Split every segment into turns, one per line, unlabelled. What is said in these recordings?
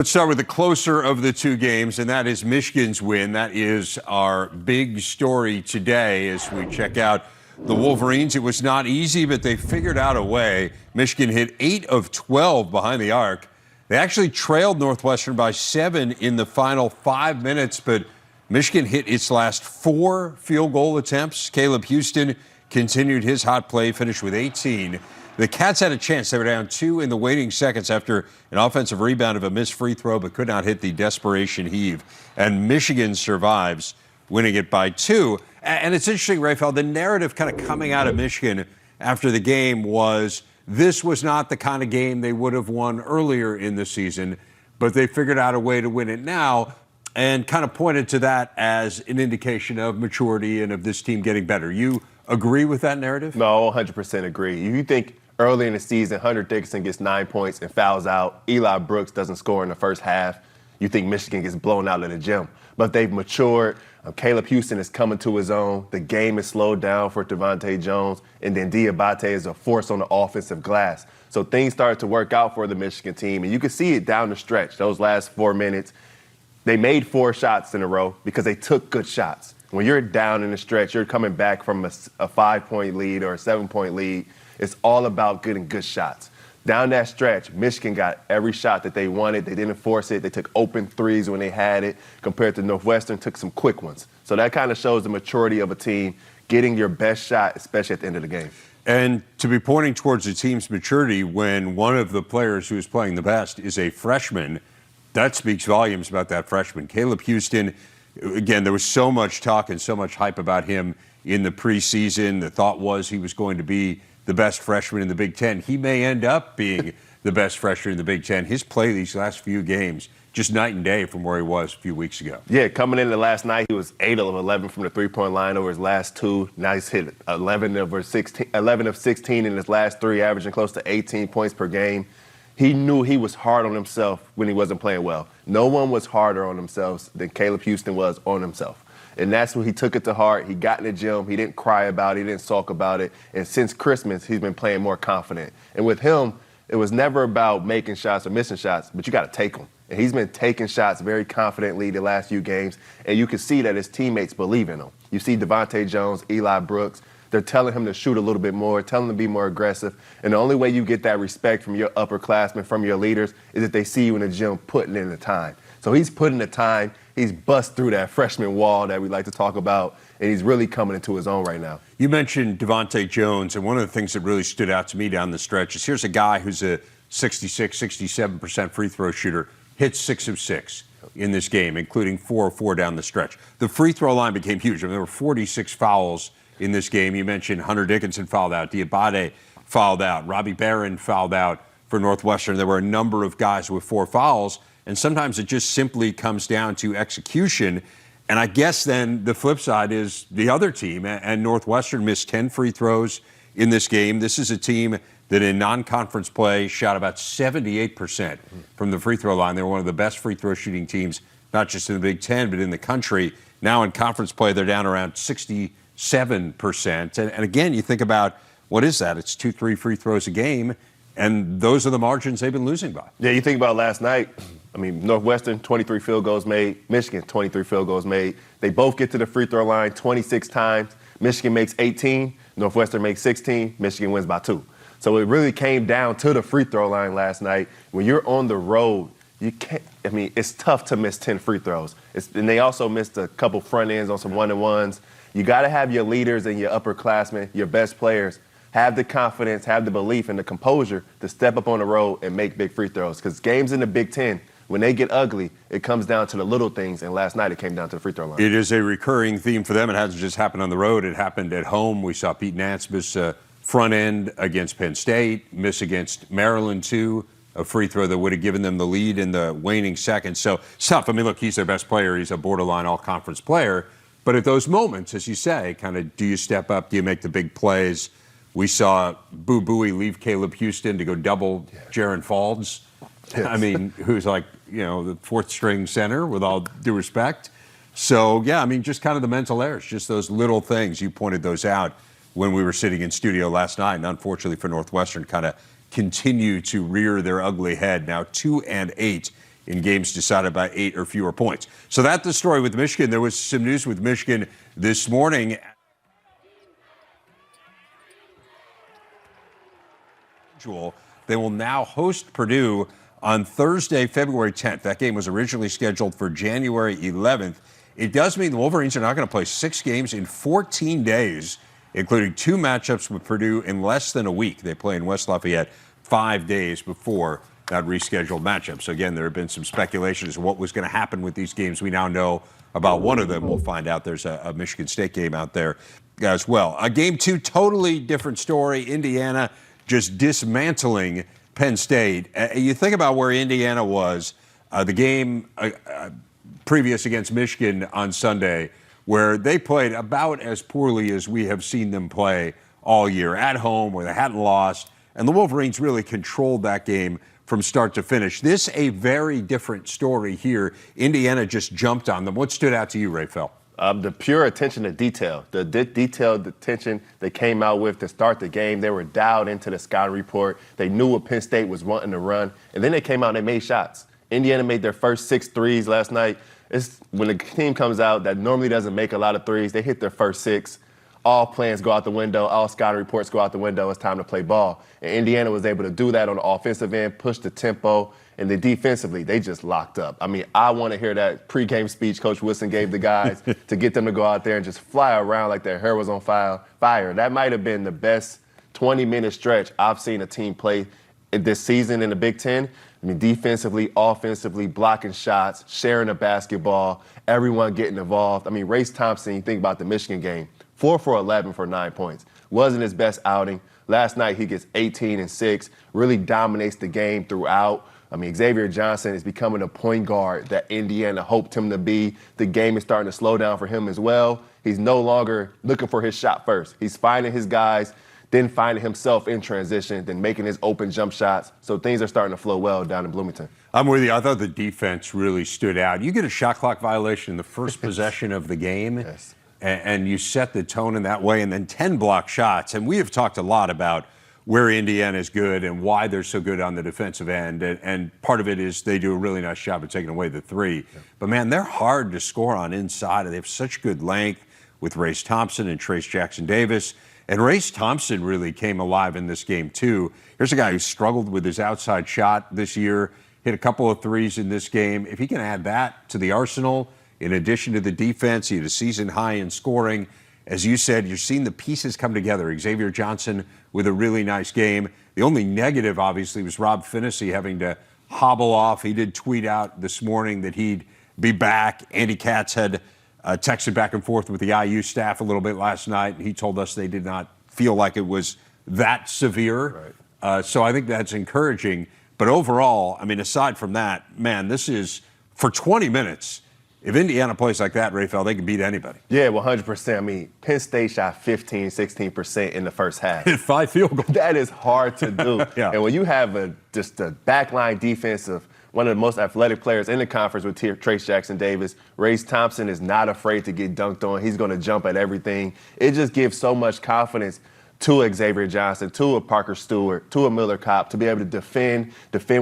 Let's start with the closer of the two games, and that is Michigan's win. That is our big story today as we check out the Wolverines. It was not easy, but they figured out a way. Michigan hit 8 of 12 behind the arc. They actually trailed Northwestern by 7 in the final 5 minutes, but Michigan hit its last 4 field goal attempts. Caleb Houston continued his hot play, finished with 18. The Cats had a chance. They were down 2 in the waning seconds after an offensive rebound of a missed free throw, but could not hit the desperation heave. And Michigan survives, winning it by 2. And it's interesting, Raphael, the narrative kind of coming out of Michigan after the game was this was not the kind of game they would have won earlier in the season, but they figured out a way to win it now, and kind of pointed to that as an indication of maturity and of this team getting better. You agree with that narrative?
No, 100% agree. You think early in the season, Hunter Dickinson gets 9 points and fouls out. Eli Brooks doesn't score in the first half. You think Michigan gets blown out of the gym. But they've matured. Caleb Houston is coming to his own. The game is slowed down for Devontae Jones. And then Diabate is a force on the offensive glass. So things started to work out for the Michigan team. And you can see it down the stretch. Those last 4 minutes, they made 4 shots in a row because they took good shots. When you're down in the stretch, you're coming back from a 5-point lead or a 7-point lead. It's all about getting good shots. Down that stretch, Michigan got every shot that they wanted. They didn't force it. They took open threes when they had it, compared to Northwestern took some quick ones. So that kind of shows the maturity of a team, getting your best shot, especially at the end of the game.
And to be pointing towards the team's maturity when one of the players who is playing the best is a freshman, that speaks volumes about that freshman. Caleb Houston, again, there was so much talk and so much hype about him in the preseason. The thought was he was going to be the best freshman in the Big Ten. He may end up being the best freshman in the Big Ten. His play these last few games, just night and day from where he was a few weeks ago.
Yeah, coming into last night, he was 8 of 11 from the three-point line over his last 2. Now he's hit 11 of 16 in his last 3, averaging close to 18 points per game. He knew he was hard on himself when he wasn't playing well. No one was harder on themselves than Caleb Houston was on himself. And that's when he took it to heart. He got in the gym. He didn't cry about it. He didn't sulk about it. And since Christmas, he's been playing more confident. And with him, it was never about making shots or missing shots, but you got to take them. And he's been taking shots very confidently the last few games. And you can see that his teammates believe in him. You see Devontae Jones, Eli Brooks. They're telling him to shoot a little bit more, telling him to be more aggressive. And the only way you get that respect from your upperclassmen, from your leaders, is that they see you in the gym putting in the time. So he's putting the time. He's bust through that freshman wall that we like to talk about, and he's really coming into his own right now.
You mentioned Devontae Jones, and one of the things that really stood out to me down the stretch is here's a guy who's a 66, 67% free throw shooter, hit 6 of 6 in this game, including 4 of 4 down the stretch. The free throw line became huge. I mean, there were 46 fouls in this game. You mentioned Hunter Dickinson fouled out, Diabate fouled out, Robbie Barron fouled out for Northwestern. There were a number of guys with 4 fouls. And sometimes it just simply comes down to execution. And I guess then the flip side is the other team, and Northwestern missed 10 free throws in this game. This is a team that in non-conference play shot about 78% from the free throw line. They were one of the best free throw shooting teams, not just in the Big Ten, but in the country. Now in conference play, they're down around 67%. And again, you think about, what is that? It's 2-3 free throws a game. And those are the margins they've been losing by.
Yeah, you think about last night. I mean, Northwestern, 23 field goals made. Michigan, 23 field goals made. They both get to the free throw line 26 times. Michigan makes 18. Northwestern makes 16. Michigan wins by 2. So it really came down to the free throw line last night. When you're on the road, you can't. I mean, it's tough to miss 10 free throws. And they also missed a couple front ends on some one-and-ones. You got to have your leaders and your upperclassmen, your best players, have the confidence, have the belief, and the composure to step up on the road and make big free throws. Because games in the Big Ten, when they get ugly, it comes down to the little things. And last night it came down to the free throw line.
It is a recurring theme for them. It hasn't just happened on the road. It happened at home. We saw Pete Nance miss front end against Penn State, miss against Maryland, too, a free throw that would have given them the lead in the waning seconds. So it's tough. I mean, look, he's their best player. He's a borderline all-conference player. But at those moments, as you say, kind of do you step up? Do you make the big plays? We saw Boo Buie leave Caleb Houston to go double Jaron Falls. Yes. I mean, who's like, the 4th string center, with all due respect. So, yeah, I mean, just kind of the mental errors, just those little things. You pointed those out when we were sitting in studio last night. And unfortunately for Northwestern, kind of continue to rear their ugly head. Now 2-8 in games decided by 8 or fewer points. So that's the story with Michigan. There was some news with Michigan this morning. They will now host Purdue on Thursday, February 10th. That game was originally scheduled for January 11th. It does mean the Wolverines are not going to play 6 games in 14 days, including 2 matchups with Purdue in less than a week. They play in West Lafayette 5 days before that rescheduled matchup. So again, there have been some speculation as to what was going to happen with these games. We now know about one of them. We'll find out there's a Michigan State game out there as well. Game 2, totally different story. Indiana just dismantling Penn State. You think about where Indiana was, the game previous against Michigan on Sunday, where they played about as poorly as we have seen them play all year, at home where they hadn't lost, and the Wolverines really controlled that game from start to finish. This a very different story here. Indiana just jumped on them. What stood out to you, Raphael?
The pure attention to detail, the detailed attention they came out with to start the game. They were dialed into the scouting report. They knew what Penn State was wanting to run, and then they came out and they made shots. Indiana made their first 6 threes last night. It's when the team comes out that normally doesn't make a lot of threes, they hit their first 6. All plans go out the window. All scouting reports go out the window. It's time to play ball. And Indiana was able to do that on the offensive end, push the tempo, and then defensively, they just locked up. I mean, I want to hear that pregame speech Coach Wilson gave the guys to get them to go out there and just fly around like their hair was on fire. That might have been the best 20-minute stretch I've seen a team play this season in the Big Ten. I mean, defensively, offensively, blocking shots, sharing the basketball, everyone getting involved. I mean, Race Thompson, you think about the Michigan game, 4 for 11 for 9 points. Wasn't his best outing. Last night, he gets 18 and 6, really dominates the game throughout. I mean, Xavier Johnson is becoming a point guard that Indiana hoped him to be. The game is starting to slow down for him as well. He's no longer looking for his shot first. He's finding his guys, then finding himself in transition, then making his open jump shots. So things are starting to flow well down in Bloomington.
I'm with you. I thought the defense really stood out. You get a shot clock violation in the first possession of the game,
yes,
and you set the tone in that way, and then 10 block shots. And we have talked a lot about where Indiana is good and why they're so good on the defensive end. And part of it is they do a really nice job of taking away the 3. Yeah. But, man, they're hard to score on inside. They have such good length with Race Thompson and Trace Jackson-Davis. And Race Thompson really came alive in this game, too. Here's a guy who struggled with his outside shot this year, hit a couple of threes in this game. If he can add that to the arsenal, in addition to the defense, he had a season high in scoring. As you said, you're seeing the pieces come together. Xavier Johnson with a really nice game. The only negative, obviously, was Rob Finney having to hobble off. He did tweet out this morning that he'd be back. Andy Katz had texted back and forth with the IU staff a little bit last night. He told us they did not feel like it was that severe.
Right.
So I think that's encouraging. But overall, I mean, aside from that, man, this is, for 20 minutes, if Indiana plays like that, Raphael, they can beat anybody.
Yeah, 100%. I mean, Penn State shot 15, 16% in the first half.
Hit 5 field goals.
That is hard to do.
Yeah.
And when you have just a backline defense of one of the most athletic players in the conference with Trace Jackson-Davis, Race Thompson is not afraid to get dunked on. He's going to jump at everything. It just gives so much confidence to a Xavier Johnson, to a Parker Stewart, to a Miller Kopp to be able to defend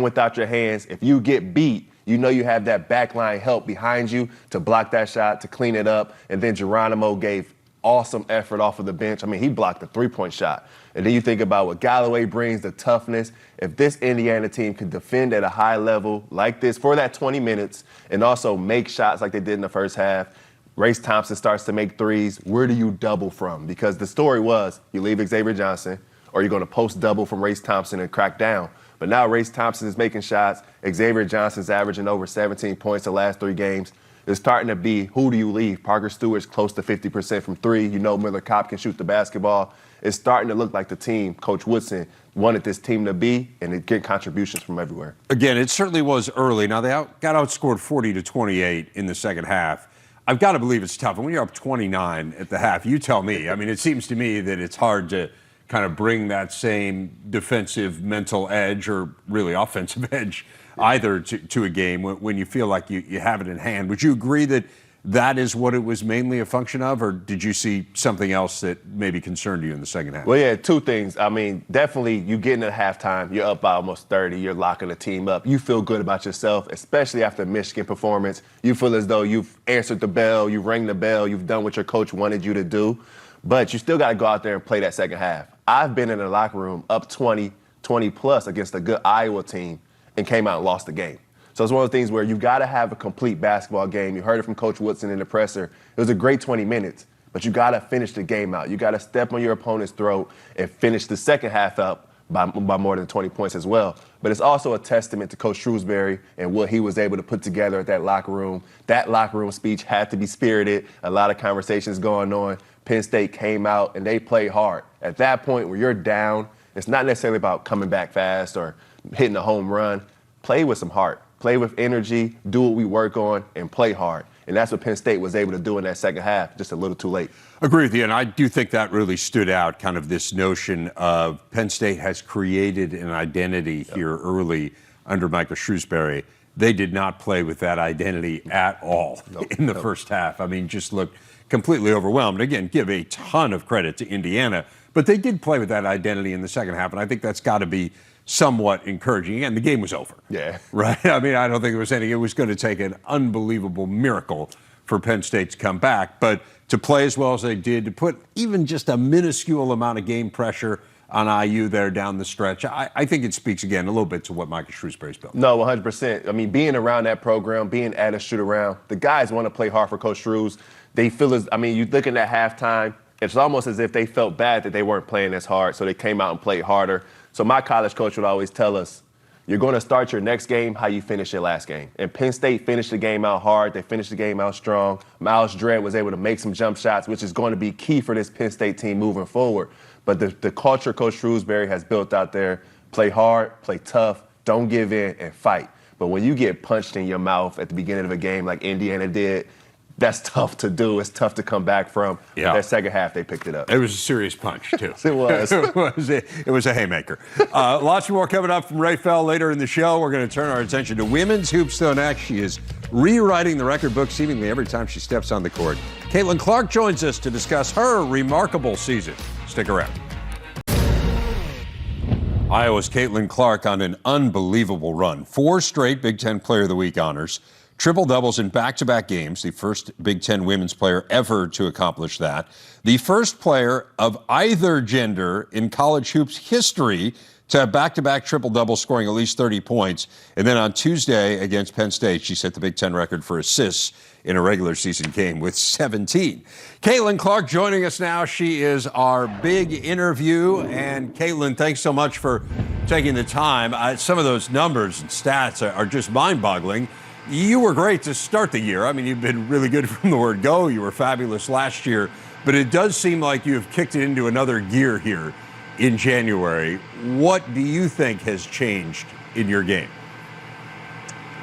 without your hands. If you get beat, you know you have that backline help behind you to block that shot, to clean it up. And then Geronimo gave awesome effort off of the bench. I mean, he blocked the 3-point shot. And then you think about what Galloway brings, the toughness. If this Indiana team could defend at a high level like this for that 20 minutes and also make shots like they did in the first half, Race Thompson starts to make threes. Where do you double from? Because the story was you leave Xavier Johnson or you're going to post double from Race Thompson and crack down. But now Race Thompson is making shots. Xavier Johnson's averaging over 17 points the last 3 games. It's starting to be, who do you leave? Parker Stewart's close to 50% from 3. You know Miller Kopp can shoot the basketball. It's starting to look like the team Coach Woodson wanted this team to be, and it get contributions from everywhere.
Again, it certainly was early. Now, they got outscored 40-28 in the second half. I've got to believe it's tough. And when you're up 29 at the half, you tell me. I mean, it seems to me that it's hard to kind of bring that same defensive mental edge or really offensive edge either to a game when you feel like you have it in hand. Would you agree that that is what it was mainly a function of, or did you see something else that maybe concerned you in the second half?
Well, yeah, two things. I mean, definitely you getting at halftime, you're up by almost 30, you're locking the team up. You feel good about yourself, especially after the Michigan performance. You feel as though you've answered the bell, you've rang the bell, you've done what your coach wanted you to do. But you still got to go out there and play that second half. I've been in the locker room up 20 plus against a good Iowa team and came out and lost the game. So it's one of those things where you've got to have a complete basketball game. You heard it from Coach Woodson in the presser. It was a great 20 minutes, but you got to finish the game out. You got to step on your opponent's throat and finish the second half up by more than 20 points as well. But it's also a testament to Coach Shrewsbury and what he was able to put together at that locker room. That locker room speech had to be spirited. A lot of conversations going on. Penn State came out and they played hard. At that point where you're down, it's not necessarily about coming back fast or hitting a home run. Play with some heart. Play with energy, do what we work on, and play hard. And that's what Penn State was able to do in that second half, just a little too late.
Agree with you, and I do think that really stood out, kind of this notion of Penn State has created an identity here early under Michael Shrewsbury. They did not play with that identity at all in the first half. I mean, just looked completely overwhelmed. Again, give a ton of credit to Indiana, but they did play with that identity in the second half, and I think that's got to be somewhat encouraging. Again, the game was over.
Yeah.
Right? I mean, I don't think there was anything. It was going to take an unbelievable miracle for Penn State to come back. But to play as well as they did, to put even just a minuscule amount of game pressure on IU there down the stretch, I think it speaks again a little bit to what Michael Shrewsbury's built.
No, 100%. I mean, being around that program, being at a shoot-around, the guys want to play hard for Coach Shrews. They feel as, I mean, you looking at halftime, it's almost as if they felt bad that they weren't playing as hard, so they came out and played harder. So my college coach would always tell us, you're going to start your next game how you finish your last game. And Penn State finished the game out hard. They finished the game out strong. Miles Dredd was able to make some jump shots, which is going to be key for this Penn State team moving forward. But the culture Coach Shrewsbury has built out there, play hard, play tough, don't give in, and fight. But when you get punched in your mouth at the beginning of a game like Indiana did, that's tough to do. It's tough to come back from.
Yeah.
That second half, they picked it up.
It was a serious punch, too.
It was.
It was a haymaker. Lots more coming up from Ray Fell later in the show. We're going to turn our attention to women's hoops, though, next. She is rewriting the record book seemingly every time she steps on the court. Caitlin Clark joins us to discuss her remarkable season. Stick around. Iowa's Caitlin Clark on an unbelievable run. 4 straight Big Ten Player of the Week honors. Triple doubles in back-to-back games, the first Big Ten women's player ever to accomplish that. The first player of either gender in college hoops history to have back-to-back triple doubles scoring at least 30 points. And then on Tuesday against Penn State, she set the Big Ten record for assists in a regular season game with 17. Caitlin Clark joining us now. She is our big interview. And Caitlin, thanks so much for taking the time. Some of those numbers and stats are just mind-boggling. You were great to start the year. I mean, you've been really good from the word go. You were fabulous last year. But it does seem like you have kicked it into another gear here in January. What do you think has changed in your game?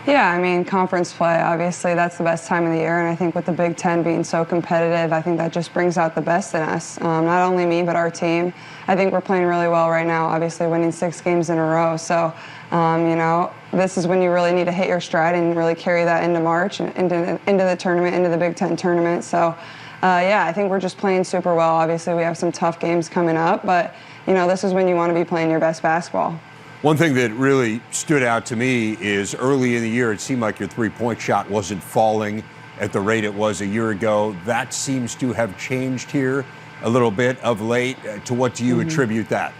Yeah, I mean, conference play, obviously, that's the best time of the year. And I think with the Big Ten being so competitive, I think that just brings out the best in us. Not only me, but our team. I think we're playing really well right now, obviously winning 6 games in a row. So, you know, this is when you really need to hit your stride and really carry that into March and into the tournament, into the Big Ten tournament. So, yeah, I think we're just playing super well. Obviously, we have some tough games coming up, but, you know, this is when you want to be playing your best basketball.
One thing that really stood out to me is early in the year, it seemed like your three-point shot wasn't falling at the rate it was a year ago. That seems to have changed here a little bit of late. To what do you attribute that?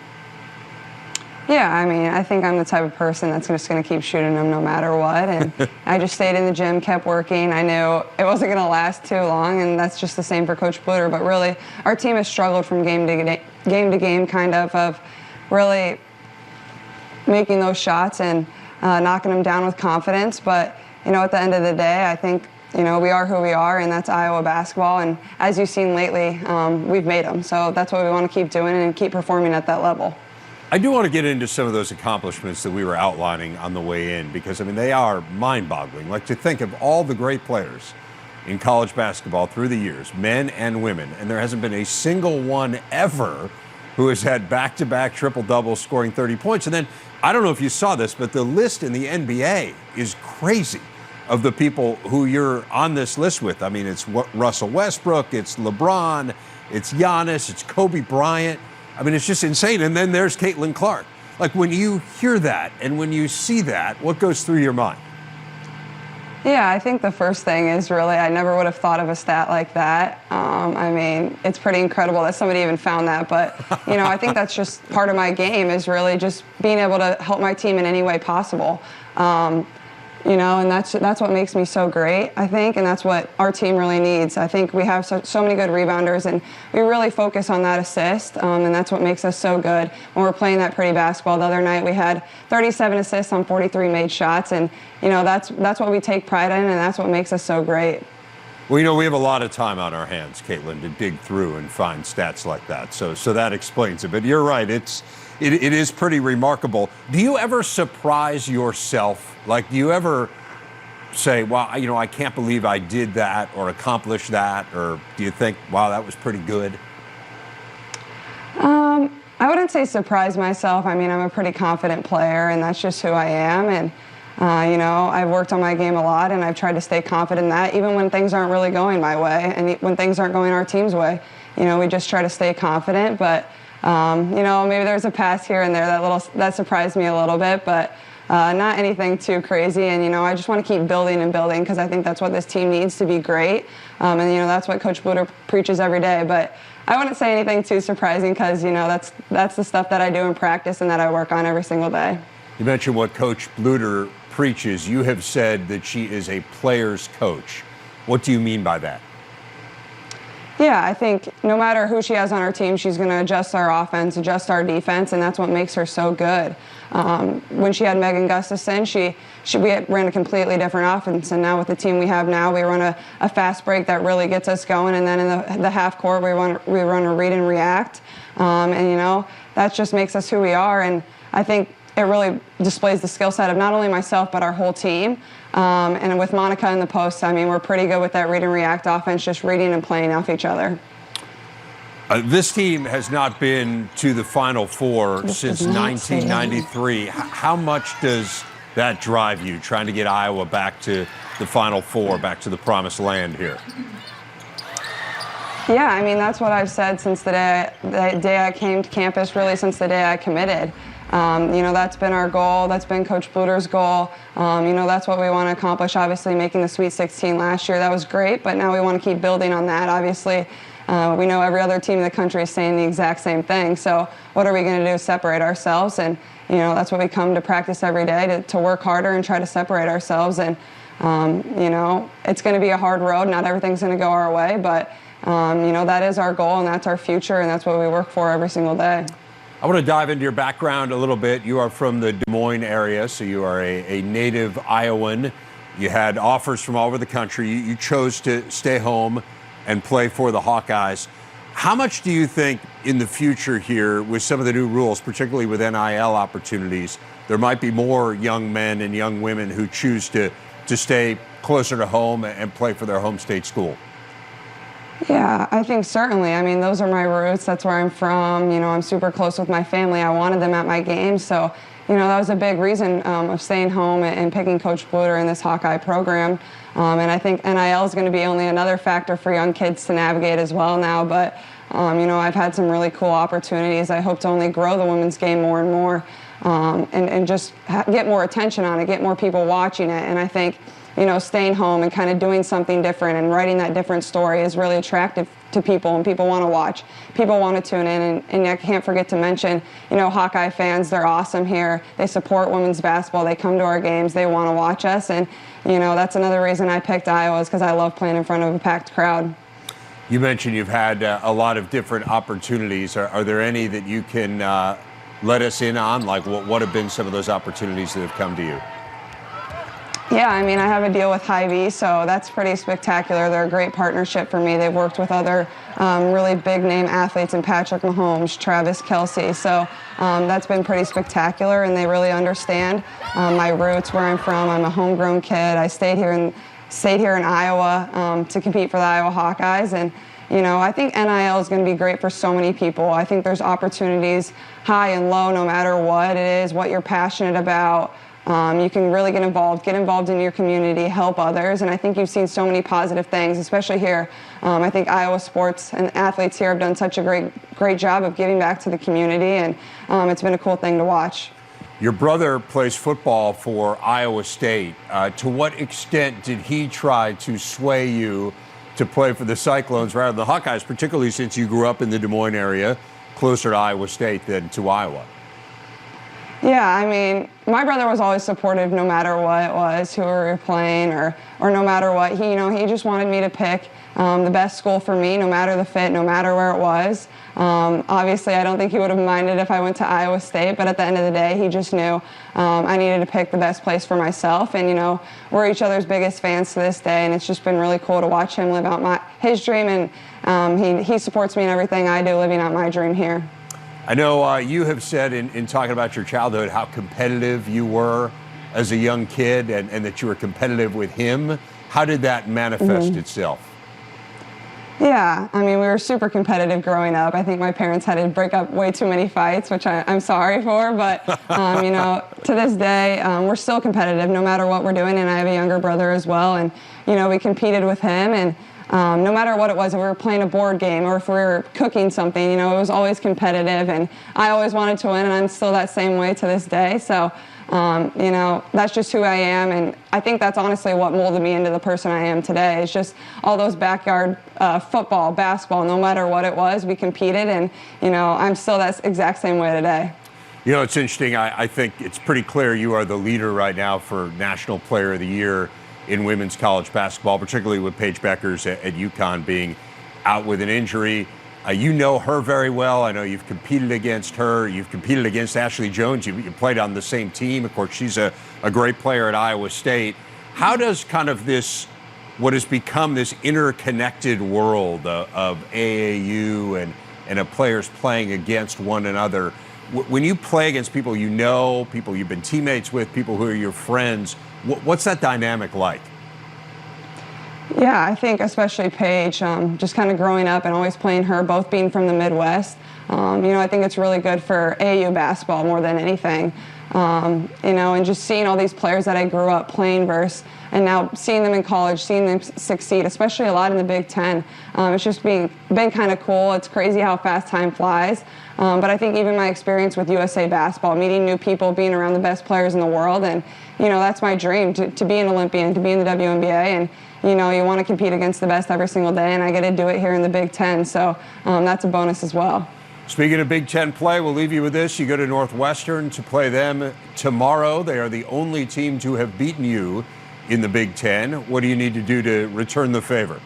Yeah, I mean, I think I'm the type of person that's just going to keep shooting them no matter what. And I just stayed in the gym, kept working. I knew it wasn't going to last too long, and that's just the same for Coach Bluter. But really, our team has struggled from game to game, kind of really making those shots and knocking them down with confidence. But, you know, at the end of the day, I think, you know, we are who we are, and that's Iowa basketball. And as you've seen lately, we've made them. So that's what we want to keep doing and keep performing at that level.
I do want to get into some of those accomplishments that we were outlining on the way in because, I mean, they are mind-boggling. Like, to think of all the great players in college basketball through the years, men and women, and there hasn't been a single one ever who has had back-to-back triple-doubles scoring 30 points. And then, I don't know if you saw this, but the list in the NBA is crazy. of the people who you're on this list with. I mean, it's Russell Westbrook, it's LeBron, it's Giannis, it's Kobe Bryant. I mean, it's just insane. And then there's Caitlin Clark. Like, when you hear that and when you see that, what goes through your mind?
Yeah, I think the first thing is really, I never would have thought of a stat like that. I mean, it's pretty incredible that somebody even found that. But, you know, I think that's just part of my game, is really just being able to help my team in any way possible. You know, and that's what makes me so great, I think, and that's what our team really needs. I think we have so many good rebounders, and we really focus on that assist, and that's what makes us so good. When we're playing that pretty basketball, the other night we had 37 assists on 43 made shots, and, you know, that's what we take pride in, and that's what makes us so great.
Well, you know, we have a lot of time on our hands, Caitlin, to dig through and find stats like that, so that explains it. But you're right, it is pretty remarkable. Do you ever surprise yourself? Like, do you ever say, wow, you know, I can't believe I did that or accomplished that? Or do you think, wow, that was pretty good?
I wouldn't say surprise myself. I mean, I'm a pretty confident player, and that's just who I am. And, you know, I've worked on my game a lot, and I've tried to stay confident in that, even when things aren't really going my way and when things aren't going our team's way. You know, we just try to stay confident. But, you know, maybe there's a pass here and there that surprised me a little bit, but not anything too crazy. And, you know, I just want to keep building and building, because I think that's what this team needs to be great. And, you know, that's what Coach Bluder preaches every day. But I wouldn't say anything too surprising, because, you know, that's the stuff that I do in practice and that I work on every single day.
You mentioned what Coach Bluder preaches. You have said that she is a player's coach. What do you mean by that?
Yeah, I think no matter who she has on our team, she's going to adjust our offense, adjust our defense, and that's what makes her so good. When she had Megan Gustafson, we ran a completely different offense, and now with the team we have now, we run a fast break that really gets us going, and then in the half court, we run a read and react, and, you know, that just makes us who we are, and I think it really displays the skill set of not only myself but our whole team. And with Monica in the post, I mean, we're pretty good with that read and react offense, just reading and playing off each other.
This team has not been to the Final Four since 1993. How much does that drive you, trying to get Iowa back to the Final Four, back to the promised land here?
Yeah, I mean, that's what I've said since the day I came to campus, really since the day I committed. You know, that's been our goal. That's been Coach Bluder's goal. You know, that's what we want to accomplish. Obviously, making the Sweet 16 last year, that was great, but now we want to keep building on that. Obviously, we know every other team in the country is saying the exact same thing. So what are we going to do? Separate ourselves. And, you know, that's what we come to practice every day, to work harder and try to separate ourselves. And, you know, it's going to be a hard road. Not everything's going to go our way, but, you know, that is our goal and that's our future, and that's what we work for every single day.
I want to dive into your background a little bit. You are from the Des Moines area, so you are a native Iowan. You had offers from all over the country. You chose to stay home and play for the Hawkeyes. How much do you think in the future here, with some of the new rules, particularly with NIL opportunities, there might be more young men and young women who choose to stay closer to home and play for their home state school?
Yeah, I think certainly. I mean, those are my roots. That's where I'm from. You know, I'm super close with my family. I wanted them at my games. So, you know, that was a big reason of staying home and picking Coach Bluder in this Hawkeye program. And I think NIL is going to be only another factor for young kids to navigate as well now. But, you know, I've had some really cool opportunities. I hope to only grow the women's game more and more, and just get more attention on it, get more people watching it. And I think, you know, staying home and kind of doing something different and writing that different story is really attractive to people, and people want to watch. People want to tune in, and I can't forget to mention, you know, Hawkeye fans, they're awesome here. They support women's basketball. They come to our games. They want to watch us, and, you know, that's another reason I picked Iowa, is because I love playing in front of a packed crowd.
You mentioned you've had a lot of different opportunities. Are there any that you can let us in on? Like, what have been some of those opportunities that have come to you?
Yeah, I mean, I have a deal with Hy-Vee, so that's pretty spectacular. They're a great partnership for me. They've worked with other really big-name athletes, and Patrick Mahomes, Travis Kelce. So that's been pretty spectacular, and they really understand my roots, where I'm from. I'm a homegrown kid. I stayed here in Iowa to compete for the Iowa Hawkeyes, and, you know, I think NIL is going to be great for so many people. I think there's opportunities high and low, no matter what it is, what you're passionate about. You can really get involved in your community, help others, and I think you've seen so many positive things, especially here. I think Iowa sports and athletes here have done such a great job of giving back to the community, and it's been a cool thing to watch.
Your brother plays football for Iowa State. To what extent did he try to sway you to play for the Cyclones rather than the Hawkeyes, particularly since you grew up in the Des Moines area, closer to Iowa State than to Iowa?
Yeah, I mean, my brother was always supportive no matter what it was, who we were playing, or no matter what. He just wanted me to pick the best school for me, no matter the fit, no matter where it was. Obviously, I don't think he would have minded if I went to Iowa State, but at the end of the day, he just knew I needed to pick the best place for myself. And, we're each other's biggest fans to this day, and it's just been really cool to watch him live out his dream, and he supports me in everything I do, living out my dream here.
I know you have said in talking about your childhood how competitive you were as a young kid and that you were competitive with him. How did that manifest itself?
Yeah, I mean, we were super competitive growing up. I think my parents had to break up way too many fights, which I'm sorry for. But, to this day, we're still competitive no matter what we're doing. And I have a younger brother as well. And, we competed with him. And no matter what it was, if we were playing a board game or if we were cooking something, it was always competitive. And I always wanted to win, and I'm still that same way to this day. So, that's just who I am. And I think that's honestly what molded me into the person I am today. It's just all those backyard football, basketball, no matter what it was, we competed. And, I'm still that exact same way today.
It's interesting. I think it's pretty clear you are the leader right now for National Player of the Year in women's college basketball, particularly with Paige Beckers at UConn being out with an injury. You know her very well. I know you've competed against her. You've competed against Ashley Jones. You played on the same team. Of course, she's a great player at Iowa State. How does kind of what has become this interconnected world of AAU and of players playing against one another, when you play against people people you've been teammates with, people who are your friends, what's that dynamic like?
Yeah, I think especially Paige, just kind of growing up and always playing her, both being from the Midwest, I think it's really good for AAU basketball more than anything. And just seeing all these players that I grew up playing versus, and now seeing them in college, seeing them succeed, especially a lot in the Big Ten. It's just been kind of cool. It's crazy how fast time flies. But I think even my experience with USA basketball, meeting new people, being around the best players in the world, and, that's my dream, to be an Olympian, to be in the WNBA, and, you want to compete against the best every single day, and I get to do it here in the Big Ten, so that's a bonus as well.
Speaking of Big Ten play, we'll leave you with this. You go to Northwestern to play them tomorrow. They are the only team to have beaten you in the Big Ten. What do you need to do to return the favor?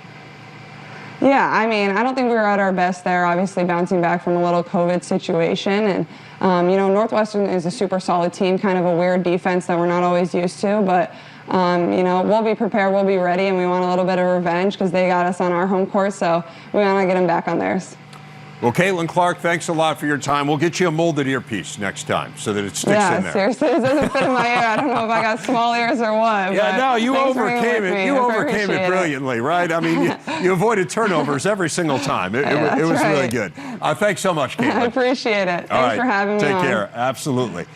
Yeah, I mean, I don't think we were at our best there, obviously bouncing back from a little COVID situation. And, Northwestern is a super solid team, kind of a weird defense that we're not always used to. But, we'll be prepared, we'll be ready, and we want a little bit of revenge because they got us on our home court. So we want to get them back on theirs.
Well, Caitlin Clark, thanks a lot for your time. We'll get you a molded earpiece next time so that it sticks in there.
Yeah, seriously, it doesn't fit in my ear. I don't know if I got small ears or what.
Yeah, no, you overcame it. You overcame it brilliantly, right? I mean, you avoided turnovers every single time. It was really good. Thanks so much, Caitlin.
I appreciate it. Thanks for having me on.
Take care. Absolutely.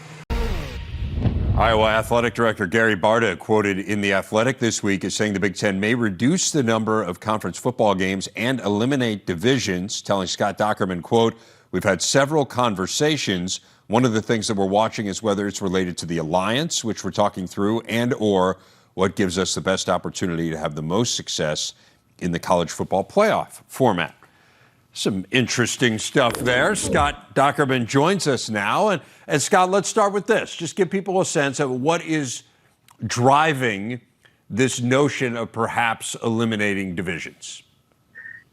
Iowa Athletic Director Gary Barta, quoted in The Athletic this week, is saying the Big Ten may reduce the number of conference football games and eliminate divisions, telling Scott Dochterman, quote, "We've had several conversations. One of the things that we're watching is whether it's related to the alliance, which we're talking through, and or what gives us the best opportunity to have the most success in the college football playoff format." Some interesting stuff there. Scott Dochterman joins us now. And Scott, let's start with this. Just give people a sense of what is driving this notion of perhaps eliminating divisions.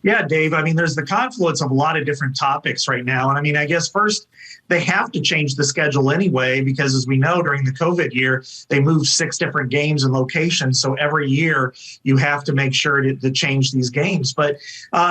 Yeah, Dave, I mean, there's the confluence of a lot of different topics right now. And I mean, I guess first, they have to change the schedule anyway, because as we know, during the COVID year, they moved 6 different games and locations. So every year you have to make sure to change these games. But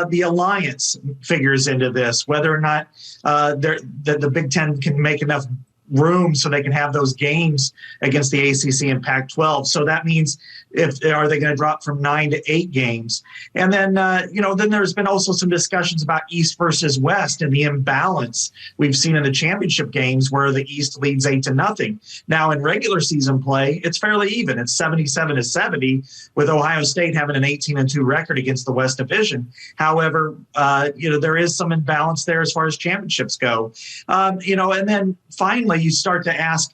the alliance figures into this, whether or not the Big Ten can make enough room so they can have those games against the ACC and Pac-12. So that means are they going to drop from 9 to 8 games? And then, then there's been also some discussions about East versus West and the imbalance we've seen in the championship games where the East leads 8-0. Now in regular season play, it's fairly even. It's 77-70 with Ohio State having an 18-2 record against the West Division. However, there is some imbalance there as far as championships go. And then finally, you start to ask,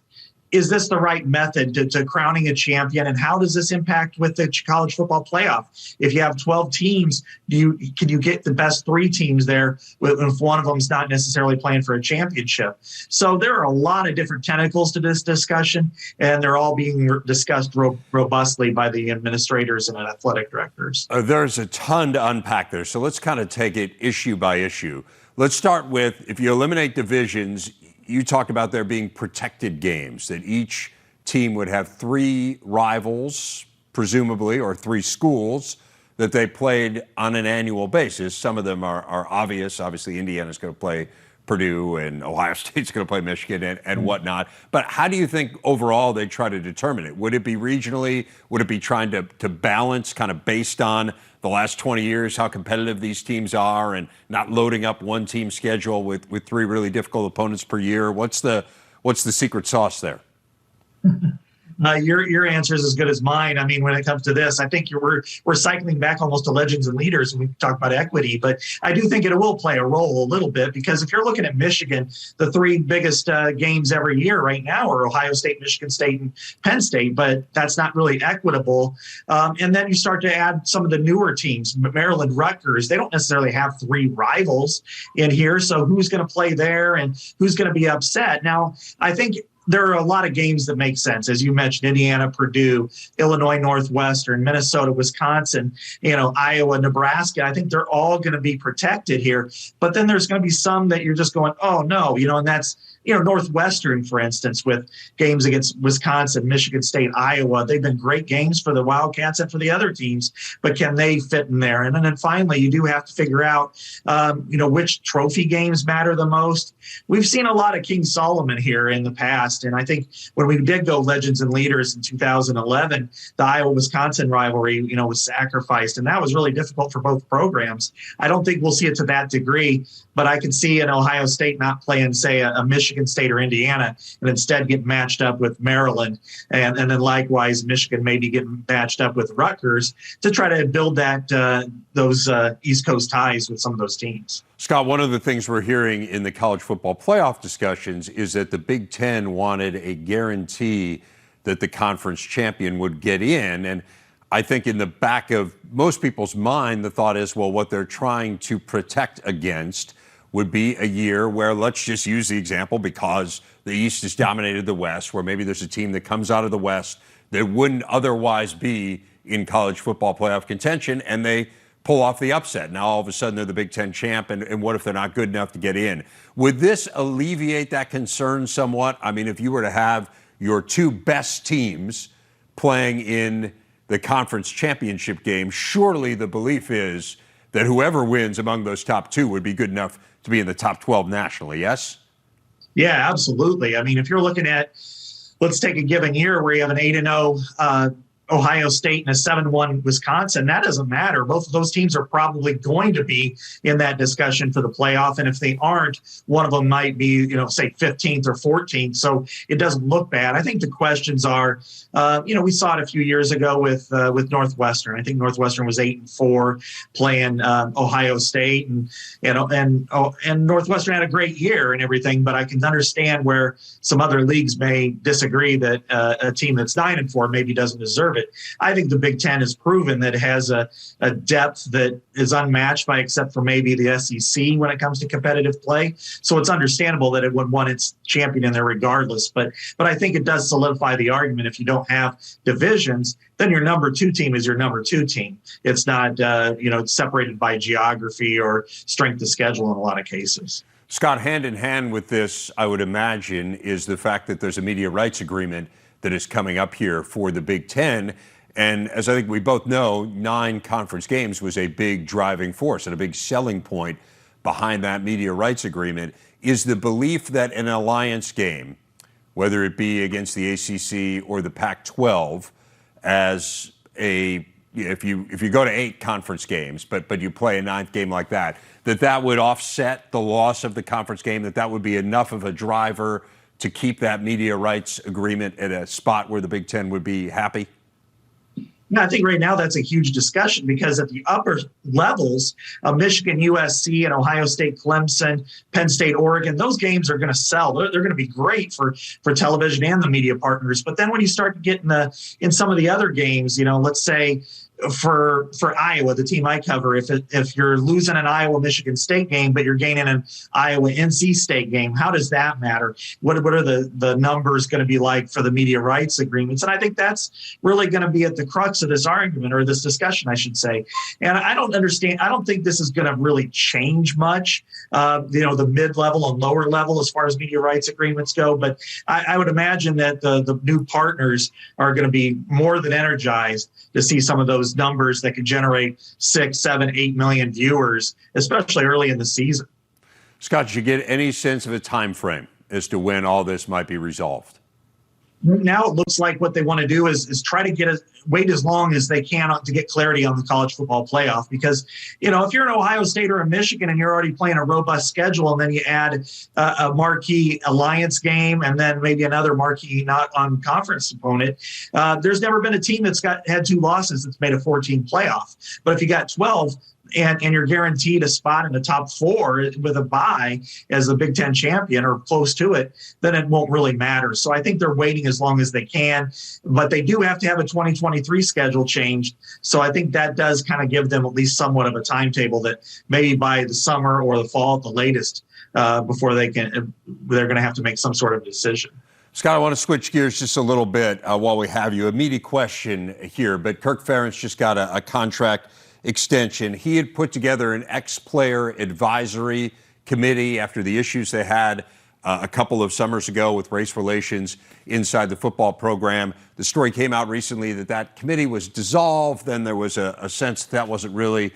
is this the right method to crowning a champion, and how does this impact with the college football playoff? If you have 12 teams, can you get the best 3 teams there if one of them is not necessarily playing for a championship? So there are a lot of different tentacles to this discussion, and they're all being discussed robustly by the administrators and athletic directors.
There's a ton to unpack there, so let's kind of take it issue by issue. Let's start with, if you eliminate divisions, you talked about there being protected games, that each team would have 3 rivals, presumably, or 3 schools that they played on an annual basis. Some of them are obvious. Obviously, Indiana's going to play Purdue, and Ohio State's going to play Michigan and whatnot. But how do you think overall they try to determine it? Would it be regionally? Would it be trying to balance kind of based on the last 20 years, how competitive these teams are, and not loading up one team schedule with 3 really difficult opponents per year? What's the secret sauce there?
Your answer is as good as mine. I mean, when it comes to this, I think we're cycling back almost to legends and leaders when we talk about equity. But I do think it will play a role a little bit, because if you're looking at Michigan, the 3 biggest games every year right now are Ohio State, Michigan State, and Penn State. But that's not really equitable. And then you start to add some of the newer teams, Maryland, Rutgers. They don't necessarily have 3 rivals in here. So who's going to play there and who's going to be upset? Now, I think there are a lot of games that make sense. As you mentioned, Indiana, Purdue, Illinois, Northwestern, Minnesota, Wisconsin, Iowa, Nebraska. I think they're all going to be protected here. But then there's going to be some that you're just going, oh, no, and that's, Northwestern, for instance, with games against Wisconsin, Michigan State, Iowa. They've been great games for the Wildcats and for the other teams, but can they fit in there? And then finally, you do have to figure out, which trophy games matter the most. We've seen a lot of King Solomon here in the past, and I think when we did go legends and leaders in 2011, the Iowa-Wisconsin rivalry, was sacrificed, and that was really difficult for both programs. I don't think we'll see it to that degree, but I can see an Ohio State not playing, say, a Michigan State or Indiana, and instead get matched up with Maryland, and then likewise Michigan maybe getting matched up with Rutgers to try to build those East Coast ties with some of those teams.
Scott, one of the things we're hearing in the college football playoff discussions is that the Big Ten wanted a guarantee that the conference champion would get in, and I think in the back of most people's mind, the thought is, well, what they're trying to protect against would be a year where, let's just use the example because the East has dominated the West, where maybe there's a team that comes out of the West that wouldn't otherwise be in college football playoff contention, and they pull off the upset. Now, all of a sudden, they're the Big Ten champ, and what if they're not good enough to get in? Would this alleviate that concern somewhat? I mean, if you were to have your 2 best teams playing in the conference championship game, surely the belief is that whoever wins among those top 2 would be good enough to be in the top 12 nationally, yes?
Yeah, absolutely. I mean, if you're looking at, let's take a given year where you have an 8-0 Ohio State and a 7-1 Wisconsin, that doesn't matter. Both of those teams are probably going to be in that discussion for the playoff. And if they aren't, one of them might be, say 15th or 14th. So it doesn't look bad. I think the questions are, we saw it a few years ago with Northwestern. I think Northwestern was 8-4 playing Ohio State, and Northwestern had a great year and everything. But I can understand where some other leagues may disagree that a team that's 9-4 maybe doesn't deserve it. I think the Big Ten has proven that it has a depth that is unmatched by except for maybe the SEC when it comes to competitive play. So it's understandable that it would want its champion in there regardless. But I think it does solidify the argument. If you don't have divisions, then your number 2 team is your number 2 team. It's not separated by geography or strength of schedule in a lot of cases.
Scott, hand in hand with this, I would imagine, is the fact that there's a media rights agreement that is coming up here for the Big Ten. And as I think we both know, 9 conference games was a big driving force and a big selling point behind that media rights agreement. Is the belief that an alliance game whether it be against the ACC or the Pac-12, as if you go to 8 conference games, but you play a 9th game like that, that would offset the loss of the conference game, that would be enough of a driver to keep that media rights agreement at a spot where the Big Ten would be happy?
No, I think right now that's a huge discussion because at the upper levels of Michigan, USC, and Ohio State, Clemson, Penn State, Oregon, those games are going to sell. They're going to be great for television and the media partners. But then when you start to get in some of the other games, let's say for Iowa, the team I cover, if you're losing an Iowa-Michigan State game, but you're gaining an Iowa-NC State game, how does that matter? What are the numbers going to be like for the media rights agreements? And I think that's really going to be at the crux of this argument, or this discussion, I should say. And I don't understand. I don't think this is going to really change much, the mid-level and lower level as far as media rights agreements go. But I would imagine that the new partners are going to be more than energized to see some of those numbers that could generate 6, 7, 8 million viewers, especially early in the season.
Scott, did you get any sense of a time frame as to when all this might be resolved?
Now it looks like what they want to do is try to wait as long as they can to get clarity on the college football playoff. Because, if you're an Ohio State or a Michigan and you're already playing a robust schedule, and then you add a marquee alliance game and then maybe another marquee not on conference opponent, there's never been a team that's had 2 losses that's made a 14 playoff. But if you got 12, and you're guaranteed a spot in the top 4 with a bye as a Big Ten champion or close to it, then it won't really matter. So I think they're waiting as long as they can, but they do have to have a 2023 schedule changed. So I think that does kind of give them at least somewhat of a timetable that maybe by the summer or the fall at the latest, before they're going to have to make some sort of decision.
Scott, I want to switch gears just a little bit while we have you. A meaty question here, but Kirk Ferentz just got a contract extension. He had put together an ex-player advisory committee after the issues they had a couple of summers ago with race relations inside the football program. The story came out recently that committee was dissolved. Then there was a sense that wasn't really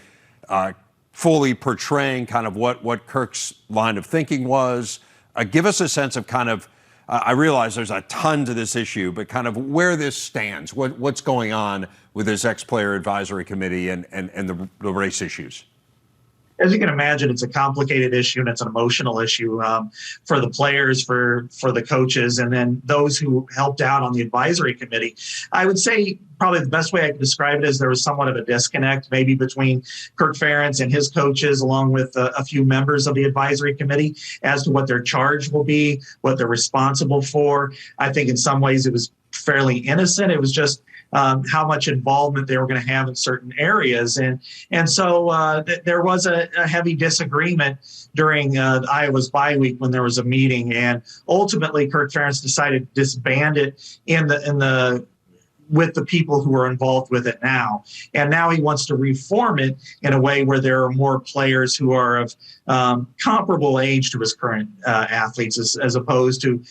fully portraying kind of what Kirk's line of thinking was. Give us a sense of kind of, I realize there's a ton to this issue, but kind of where this stands, what's going on with this ex-player advisory committee and the race issues.
As you can imagine, it's a complicated issue and it's an emotional issue for the players, for the coaches, and then those who helped out on the advisory committee. I would say probably the best way I could describe it is there was somewhat of a disconnect maybe between Kirk Ferentz and his coaches, along with a few members of the advisory committee, as to what their charge will be, what they're responsible for. I think in some ways it was fairly innocent. It was just how much involvement they were going to have in certain areas. And so there was a heavy disagreement during Iowa's bye week when there was a meeting. And ultimately, Kirk Ferentz decided to disband it with the people who are involved with it now. And now he wants to reform it in a way where there are more players who are of comparable age to his current athletes, as opposed to,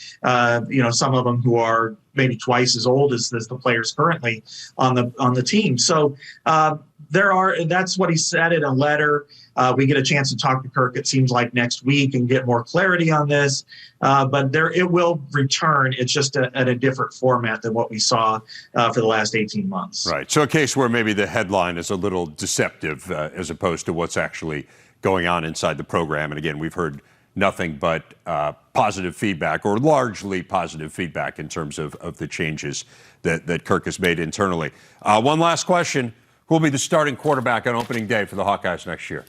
some of them who are maybe twice as old as the players currently on the team. So that's what he said in a letter. We get a chance to talk to Kirk, it seems like, next week and get more clarity on this. But it will return. It's just at a different format than what we saw for the last 18 months.
Right. So a case where maybe the headline is a little deceptive as opposed to what's actually going on inside the program. And again, we've heard nothing but positive feedback, or largely positive feedback, in terms of the changes that Kirk has made internally. One last question. Who will be the starting quarterback on opening day for the Hawkeyes next year?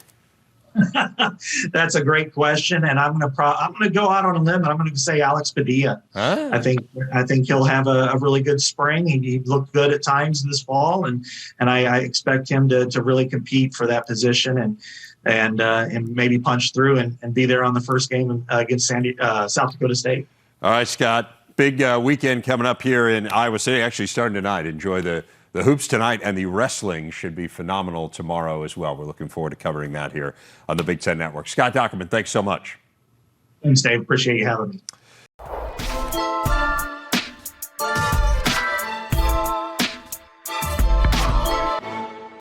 That's a great question, and I'm going to go out on a limb, and I'm going to say Alex Padilla.
Huh?
I think he'll have a really good spring. He looked good at times this fall, and I expect him to really compete for that position and maybe punch through and be there on the first game against South Dakota State.
All right, Scott. Big weekend coming up here in Iowa City. Actually starting tonight. Enjoy the hoops tonight, and the wrestling should be phenomenal tomorrow as well. We're looking forward to covering that here on the Big Ten Network. Scott Dochterman, thanks so much.
Thanks, Dave. Appreciate you having me.